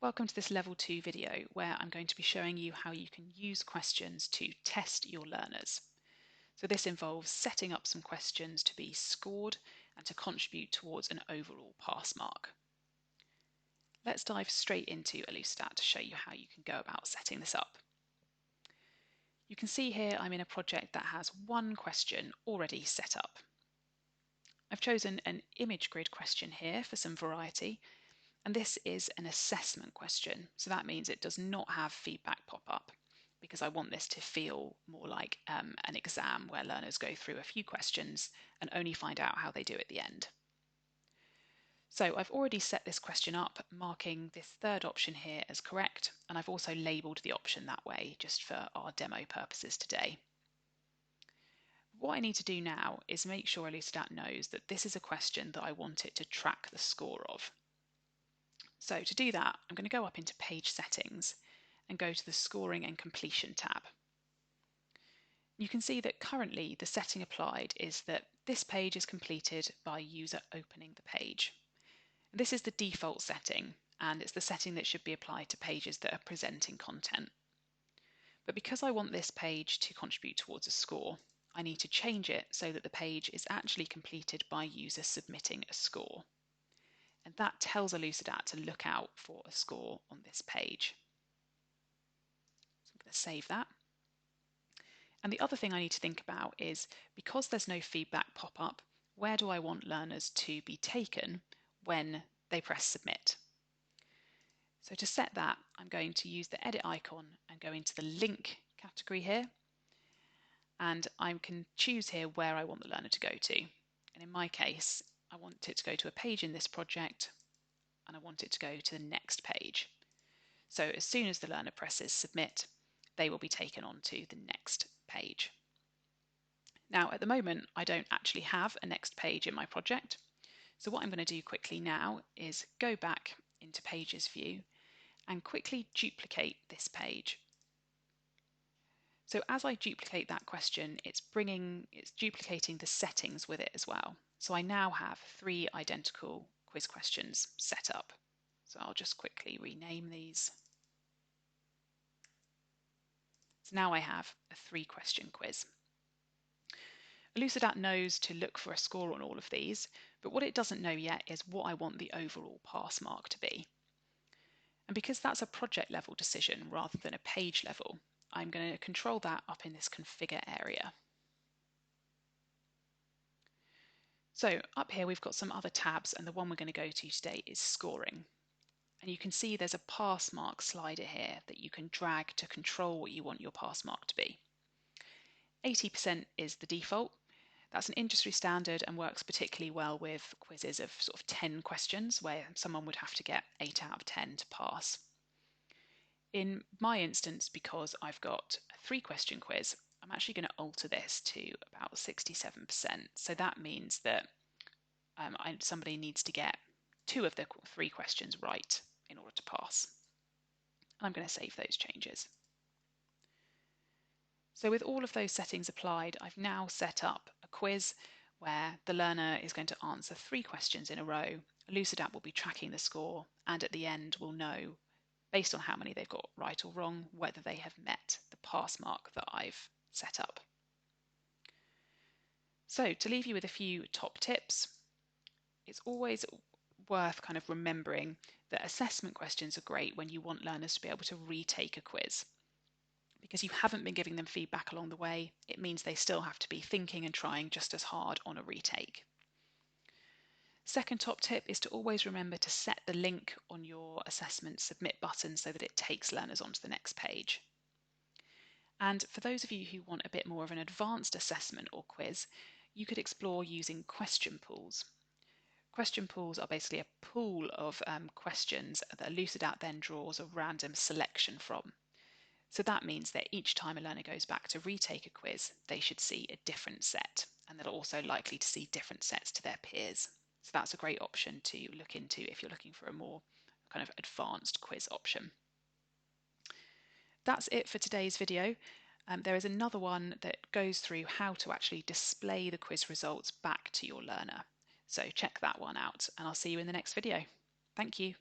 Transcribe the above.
Welcome to this Level 2 video where I'm going to be showing you how you can use questions to test your learners. So this involves setting up some questions to be scored and to contribute towards an overall pass mark. Let's dive straight into Elucidate to show you how you can go about setting this up. You can see here I'm in a project that has one question already set up. I've chosen an image grid question here for some variety. And this is an assessment question, so that means it does not have feedback pop up because I want this to feel more like an exam where learners go through a few questions and only find out how they do at the end. So I've already set this question up, marking this third option here as correct, and I've also labelled the option that way just for our demo purposes today. What I need to do now is make sure Elucidate knows that this is a question that I want it to track the score of. So to do that, I'm going to go up into Page Settings and go to the Scoring and Completion tab. You can see that currently the setting applied is that this page is completed by user opening the page. This is the default setting, and it's the setting that should be applied to pages that are presenting content. But because I want this page to contribute towards a score, I need to change it so that the page is actually completed by user submitting a score. And that tells Elucidate to look out for a score on this page. So I'm going to save that. And the other thing I need to think about is, because there's no feedback pop-up, where do I want learners to be taken when they press submit? So to set that, I'm going to use the edit icon and go into the link category here. And I can choose here where I want the learner to go to. And in my case, I want it to go to a page in this project, and I want it to go to the next page. So as soon as the learner presses submit, they will be taken on to the next page. Now at the moment I don't actually have a next page in my project, so what I'm going to do quickly now is go back into Pages View and quickly duplicate this page. So as I duplicate that question, it's duplicating the settings with it as well. So I now have 3 identical quiz questions set up. So I'll just quickly rename these. So now I have a 3-question quiz. Elucidate knows to look for a score on all of these, but what it doesn't know yet is what I want the overall pass mark to be. And because that's a project level decision rather than a page level, I'm going to control that up in this configure area. So up here we've got some other tabs, and the one we're going to go to today is scoring. And you can see there's a pass mark slider here that you can drag to control what you want your pass mark to be. 80% is the default. That's an industry standard and works particularly well with quizzes of sort of 10 questions where someone would have to get 8 out of 10 to pass. In my instance, because I've got a 3-question quiz, I'm actually going to alter this to about 67%. So that means that somebody needs to get 2 of the 3 questions right in order to pass. And I'm going to save those changes. So with all of those settings applied, I've now set up a quiz where the learner is going to answer 3 questions in a row. Elucidate will be tracking the score, and at the end we'll know, based on how many they've got right or wrong, whether they have met the pass mark that I've set up. So to leave you with a few top tips, it's always worth kind of remembering that assessment questions are great when you want learners to be able to retake a quiz. Because you haven't been giving them feedback along the way, it means they still have to be thinking and trying just as hard on a retake. Second top tip is to always remember to set the link on your assessment submit button so that it takes learners onto the next page. And for those of you who want a bit more of an advanced assessment or quiz, you could explore using question pools. Question pools are basically a pool of questions that Elucidate then draws a random selection from. So that means that each time a learner goes back to retake a quiz, they should see a different set, and they're also likely to see different sets to their peers. So that's a great option to look into if you're looking for a more kind of advanced quiz option. That's it for today's video. There is another one that goes through how to actually display the quiz results back to your learner. So check that one out, and I'll see you in the next video. Thank you.